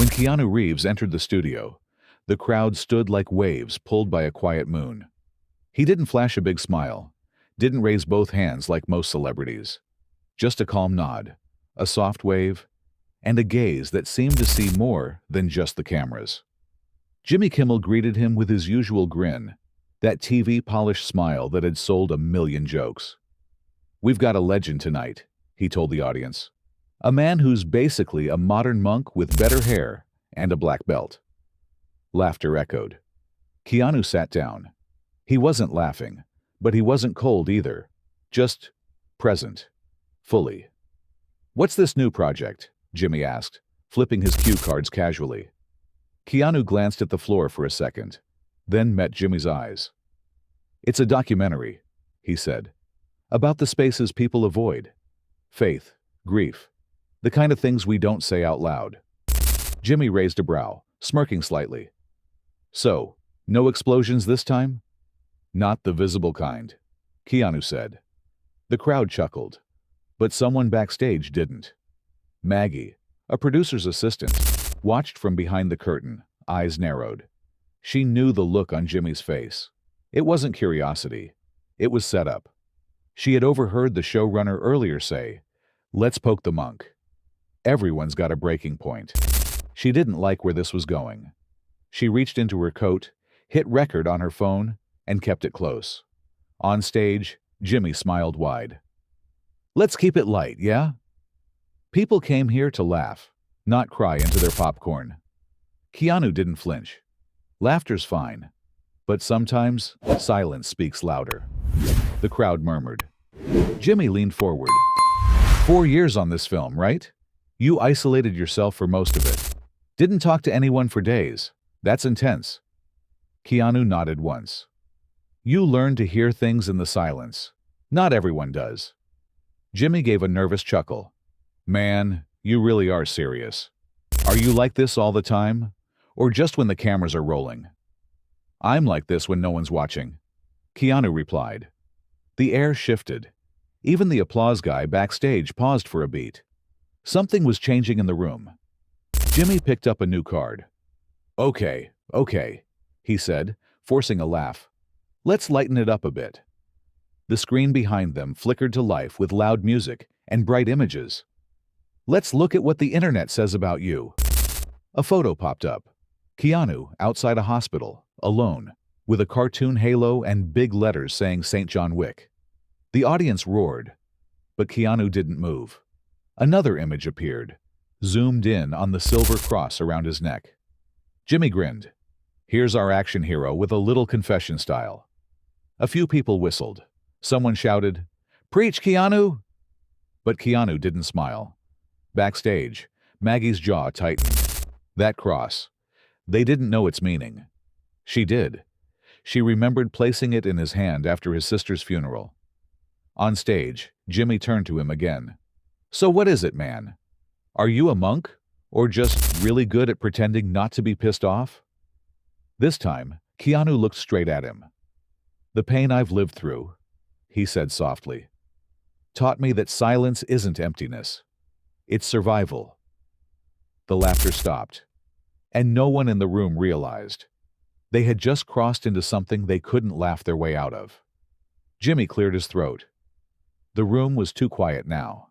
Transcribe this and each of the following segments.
When Keanu Reeves entered the studio, the crowd stood like waves pulled by a quiet moon. He didn't flash a big smile, didn't raise both hands like most celebrities. Just a calm nod, a soft wave, and a gaze that seemed to see more than just the cameras. Jimmy Kimmel greeted him with his usual grin, that TV-polished smile that had sold a million jokes. "We've got a legend tonight," he told the audience. "A man who's basically a modern monk with better hair and a black belt." Laughter echoed. Keanu sat down. He wasn't laughing, but he wasn't cold either. Just present. Fully. "What's this new project?" Jimmy asked, flipping his cue cards casually. Keanu glanced at the floor for a second, then met Jimmy's eyes. "It's a documentary," he said, "about the spaces people avoid. Faith, grief, the kind of things we don't say out loud." Jimmy raised a brow, smirking slightly. "So, no explosions this time?" "Not the visible kind," Keanu said. The crowd chuckled, but someone backstage didn't. Maggie, a producer's assistant, watched from behind the curtain, eyes narrowed. She knew the look on Jimmy's face. It wasn't curiosity. It was setup. She had overheard the showrunner earlier say, "Let's poke the monk." Everyone's got a breaking point. She didn't like where this was going. She reached into her coat, hit record on her phone, and kept it close. On stage, Jimmy smiled wide. "Let's keep it light, yeah?" People came here to laugh, not cry into their popcorn. Keanu didn't flinch. Laughter's fine, but sometimes silence speaks louder. The crowd murmured. Jimmy leaned forward. 4 years on this film, right? You isolated yourself for most of it. Didn't talk to anyone for days. That's intense. Keanu nodded once. You learn to hear things in the silence. Not everyone does. Jimmy gave a nervous chuckle. Man, you really are serious. Are you like this all the time? Or just when the cameras are rolling? I'm like this when no one's watching. Keanu replied. The air shifted. Even the applause guy backstage paused for a beat. Something was changing in the room. Jimmy picked up a new card. Okay, he said, forcing a laugh. Let's lighten it up a bit. The screen behind them flickered to life with loud music and bright images. Let's look at what the internet says about you. A photo popped up. Keanu outside a hospital, alone, with a cartoon halo and big letters saying St. John Wick. The audience roared, but Keanu didn't move. Another image appeared, zoomed in on the silver cross around his neck. Jimmy grinned. Here's our action hero with a little confession style. A few people whistled. Someone shouted, "Preach, Keanu!" But Keanu didn't smile. Backstage, Maggie's jaw tightened. That cross. They didn't know its meaning. She did. She remembered placing it in his hand after his sister's funeral. On stage, Jimmy turned to him again. So what is it, man? Are you a monk? Or just really good at pretending not to be pissed off? This time, Keanu looked straight at him. The pain I've lived through, he said softly, taught me that silence isn't emptiness. It's survival. The laughter stopped, and no one in the room realized. They had just crossed into something they couldn't laugh their way out of. Jimmy cleared his throat. The room was too quiet now.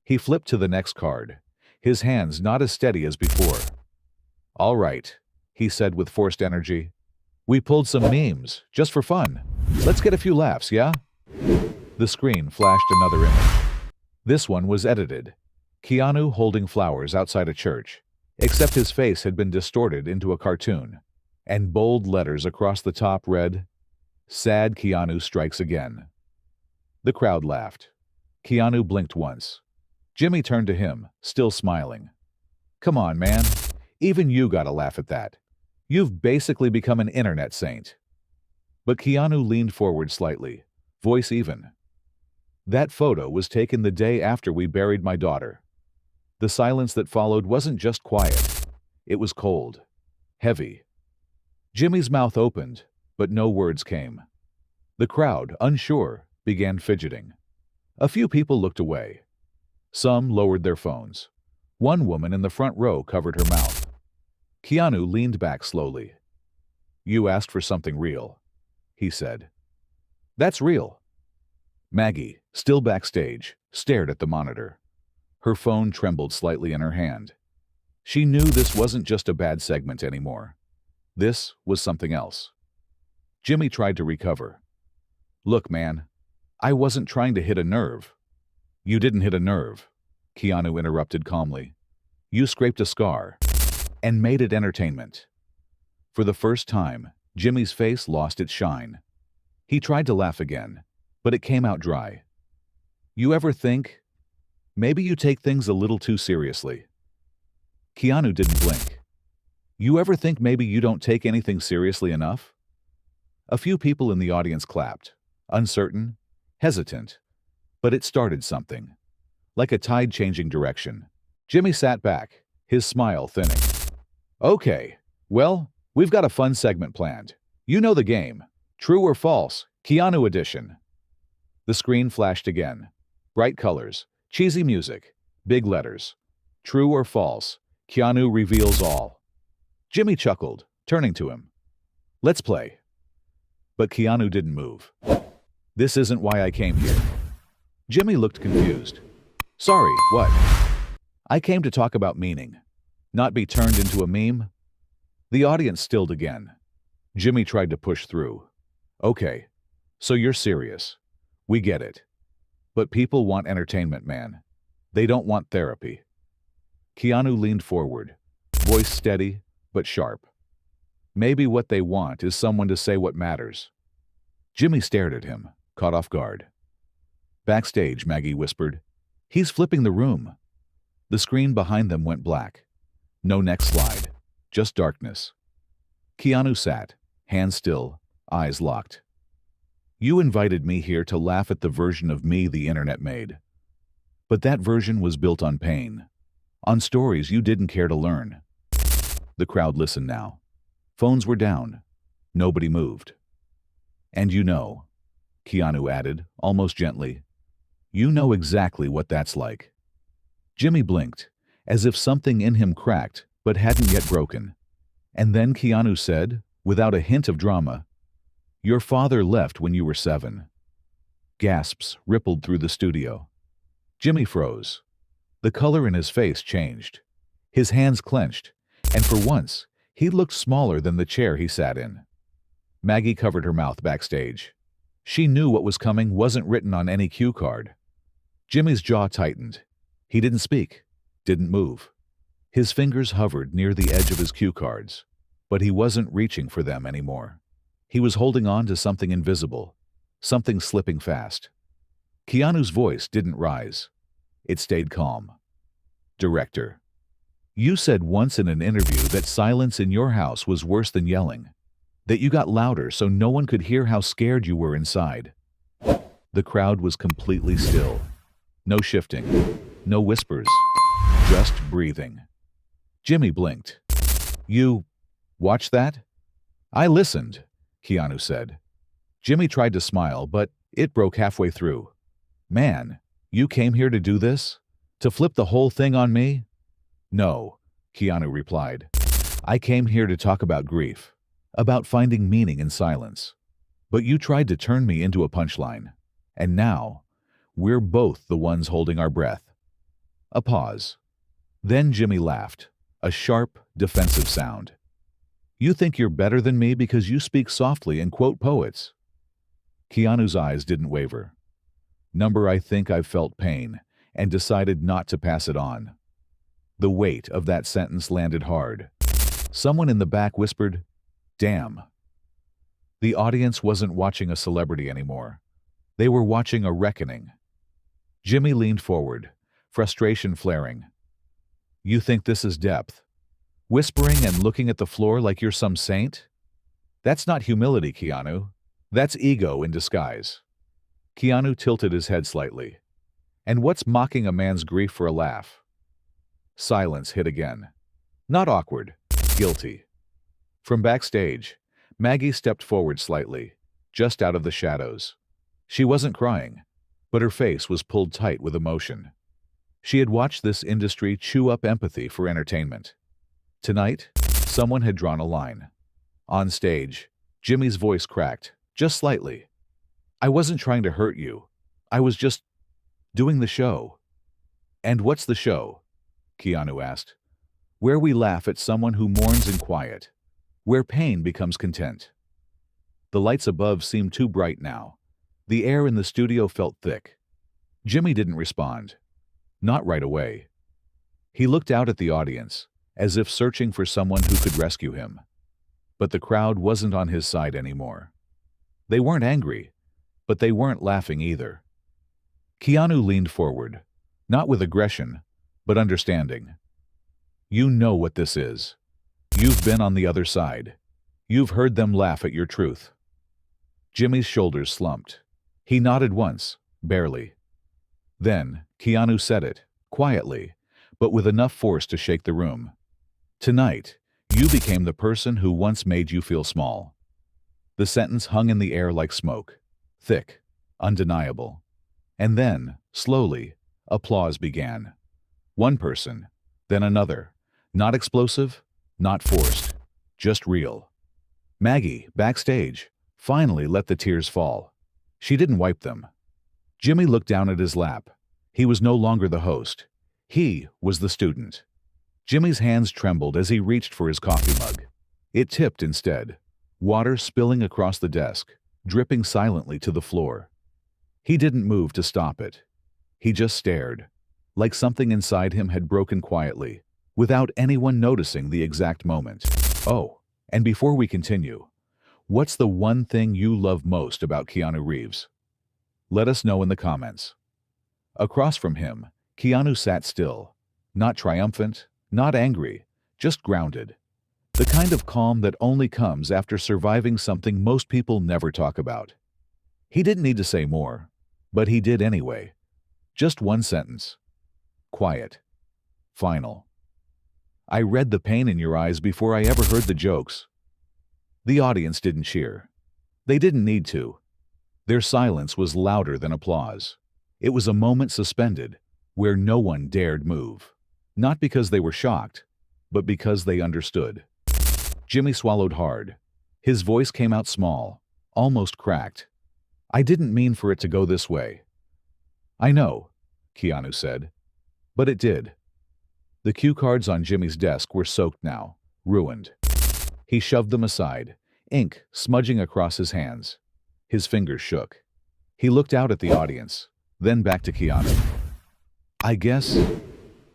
He flipped to the next card, his hands not as steady as before. All right, he said with forced energy. We pulled some memes, just for fun. Let's get a few laughs, yeah? The screen flashed another image. This one was edited. Keanu holding flowers outside a church, except his face had been distorted into a cartoon, and bold letters across the top read, Sad Keanu strikes again. The crowd laughed. Keanu blinked once. Jimmy turned to him, still smiling. Come on, man. Even you gotta laugh at that. You've basically become an internet saint. But Keanu leaned forward slightly, voice even. That photo was taken the day after we buried my daughter. The silence that followed wasn't just quiet. It was cold, heavy. Jimmy's mouth opened, but no words came. The crowd, unsure, began fidgeting. A few people looked away. Some lowered their phones. One woman in the front row covered her mouth. Keanu leaned back slowly. You asked for something real, he said. That's real. Maggie, still backstage, stared at the monitor. Her phone trembled slightly in her hand. She knew this wasn't just a bad segment anymore. This was something else. Jimmy tried to recover. Look, man, I wasn't trying to hit a nerve. You didn't hit a nerve, Keanu interrupted calmly. You scraped a scar and made it entertainment. For the first time, Jimmy's face lost its shine. He tried to laugh again, but it came out dry. You ever think, maybe you take things a little too seriously? Keanu didn't blink. You ever think maybe you don't take anything seriously enough? A few people in the audience clapped, uncertain, hesitant, but it started something. Like a tide changing direction. Jimmy sat back, his smile thinning. Okay, well, we've got a fun segment planned. You know the game. True or false, Keanu edition. The screen flashed again. Bright colors, cheesy music, big letters. True or false, Keanu reveals all. Jimmy chuckled, turning to him. Let's play. But Keanu didn't move. This isn't why I came here. Jimmy looked confused. Sorry, what? I came to talk about meaning, not be turned into a meme. The audience stilled again. Jimmy tried to push through. Okay, so you're serious. We get it. But people want entertainment, man. They don't want therapy. Keanu leaned forward, voice steady but sharp. Maybe what they want is someone to say what matters. Jimmy stared at him, caught off guard. Backstage, Maggie whispered. He's flipping the room. The screen behind them went black. No next slide, just darkness. Keanu sat, hands still, eyes locked. You invited me here to laugh at the version of me the internet made. But that version was built on pain, on stories you didn't care to learn. The crowd listened now. Phones were down. Nobody moved. And you know, Keanu added, almost gently, you know exactly what that's like. Jimmy blinked, as if something in him cracked but hadn't yet broken. And then Keanu said, without a hint of drama, your father left when you were 7. Gasps rippled through the studio. Jimmy froze. The color in his face changed. His hands clenched, and for once, he looked smaller than the chair he sat in. Maggie covered her mouth backstage. She knew what was coming wasn't written on any cue card. Jimmy's jaw tightened. He didn't speak, didn't move. His fingers hovered near the edge of his cue cards, but he wasn't reaching for them anymore. He was holding on to something invisible, something slipping fast. Keanu's voice didn't rise. It stayed calm. Director, you said once in an interview that silence in your house was worse than yelling, that you got louder so no one could hear how scared you were inside. The crowd was completely still. No shifting, no whispers, just breathing. Jimmy blinked. You watched that? I listened, Keanu said. Jimmy tried to smile, but it broke halfway through. Man, you came here to do this? To flip the whole thing on me? No, Keanu replied. I came here to talk about grief, about finding meaning in silence. But you tried to turn me into a punchline. And now, we're both the ones holding our breath. A pause. Then Jimmy laughed, a sharp, defensive sound. You think you're better than me because you speak softly and quote poets. Keanu's eyes didn't waver. I think I've felt pain and decided not to pass it on. The weight of that sentence landed hard. Someone in the back whispered, damn. The audience wasn't watching a celebrity anymore. They were watching a reckoning. Jimmy leaned forward, frustration flaring. You think this is depth? Whispering and looking at the floor like you're some saint? That's not humility, Keanu. That's ego in disguise. Keanu tilted his head slightly. And what's mocking a man's grief for a laugh? Silence hit again. Not awkward, guilty. From backstage, Maggie stepped forward slightly, just out of the shadows. She wasn't crying, but her face was pulled tight with emotion. She had watched this industry chew up empathy for entertainment. Tonight, Someone had drawn a line. On stage, Jimmy's voice cracked, just slightly. I wasn't trying to hurt you. I was just doing the show. And what's the show? Keanu asked. Where we laugh at someone who mourns in quiet. Where pain becomes content. The lights above seemed too bright now. The air in the studio felt thick. Jimmy didn't respond. Not right away. He looked out at the audience, as if searching for someone who could rescue him. But the crowd wasn't on his side anymore. They weren't angry, but they weren't laughing either. Keanu leaned forward, not with aggression, but understanding. You know what this is. You've been on the other side. You've heard them laugh at your truth. Jimmy's shoulders slumped. He nodded once, barely. Then, Keanu said it, quietly, but with enough force to shake the room. Tonight, you became the person who once made you feel small. The sentence hung in the air like smoke, thick, undeniable. And then, slowly, applause began. One person, then another. Not explosive, not forced, just real. Maggie, backstage, finally let the tears fall. She didn't wipe them. Jimmy looked down at his lap. He was no longer the host. He was the student. Jimmy's hands trembled as he reached for his coffee mug. It tipped instead, water spilling across the desk, dripping silently to the floor. He didn't move to stop it. He just stared, like something inside him had broken quietly, without anyone noticing the exact moment. Oh, and before we continue, what's the one thing you love most about Keanu Reeves? Let us know in the comments. Across from him, Keanu sat still, not triumphant, not angry, just grounded. The kind of calm that only comes after surviving something most people never talk about. He didn't need to say more, but he did anyway. Just one sentence. Quiet. Final. I read the pain in your eyes before I ever heard the jokes. The audience didn't cheer. They didn't need to. Their silence was louder than applause. It was a moment suspended, where no one dared move. Not because they were shocked, but because they understood. Jimmy swallowed hard. His voice came out small, almost cracked. I didn't mean for it to go this way. I know, Keanu said. But it did. The cue cards on Jimmy's desk were soaked now, ruined. He shoved them aside, ink smudging across his hands. His fingers shook. He looked out at the audience, then back to Keanu. I guess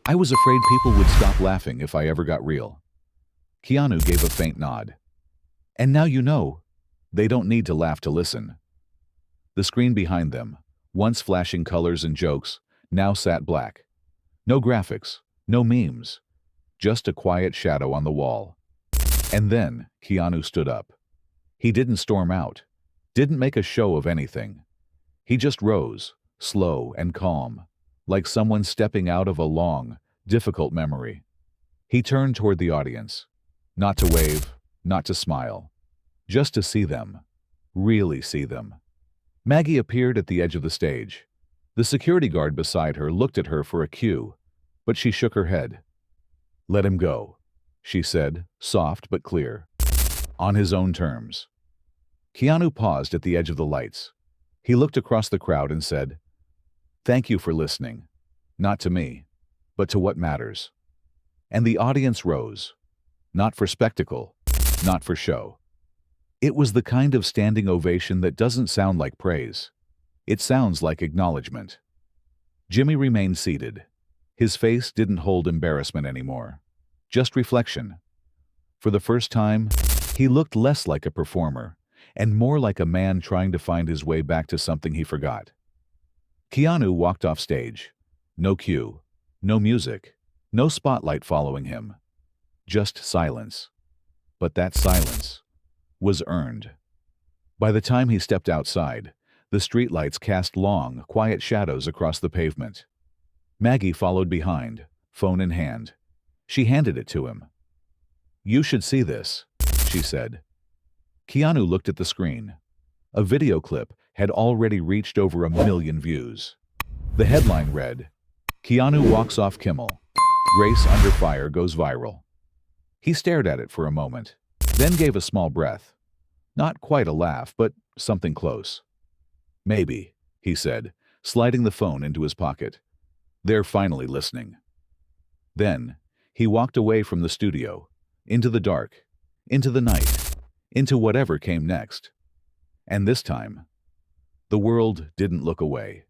I was afraid people would stop laughing if I ever got real. Keanu gave a faint nod. And now you know, they don't need to laugh to listen. The screen behind them, once flashing colors and jokes, now sat black. No graphics, no memes, just a quiet shadow on the wall. And then Keanu stood up. He didn't storm out, didn't make a show of anything. He just rose, slow and calm, like someone stepping out of a long, difficult memory. He turned toward the audience, not to wave, not to smile, just to see them, really see them. Maggie appeared at the edge of the stage. The security guard beside her looked at her for a cue, but she shook her head. Let him go, she said, soft but clear. On his own terms. Keanu paused at the edge of the lights. He looked across the crowd and said, Thank you for listening. Not to me, but to what matters. And the audience rose. Not for spectacle, not for show. It was the kind of standing ovation that doesn't sound like praise. It sounds like acknowledgement. Jimmy remained seated. His face didn't hold embarrassment anymore. Just reflection. For the first time, he looked less like a performer and more like a man trying to find his way back to something he forgot. Keanu walked off stage. No cue, no music, no spotlight following him. Just silence. But that silence was earned. By the time he stepped outside, the streetlights cast long, quiet shadows across the pavement. Maggie followed behind, phone in hand. She handed it to him. You should see this, she said. Keanu looked at the screen. A video clip had already reached over 1 million views. The headline read, Keanu walks off Kimmel. Grace under fire goes viral. He stared at it for a moment, then gave a small breath. Not quite a laugh, but something close. "Maybe," he said, sliding the phone into his pocket. "They're finally listening." Then, he walked away from the studio, into the dark, into the night, into whatever came next. And this time, the world didn't look away.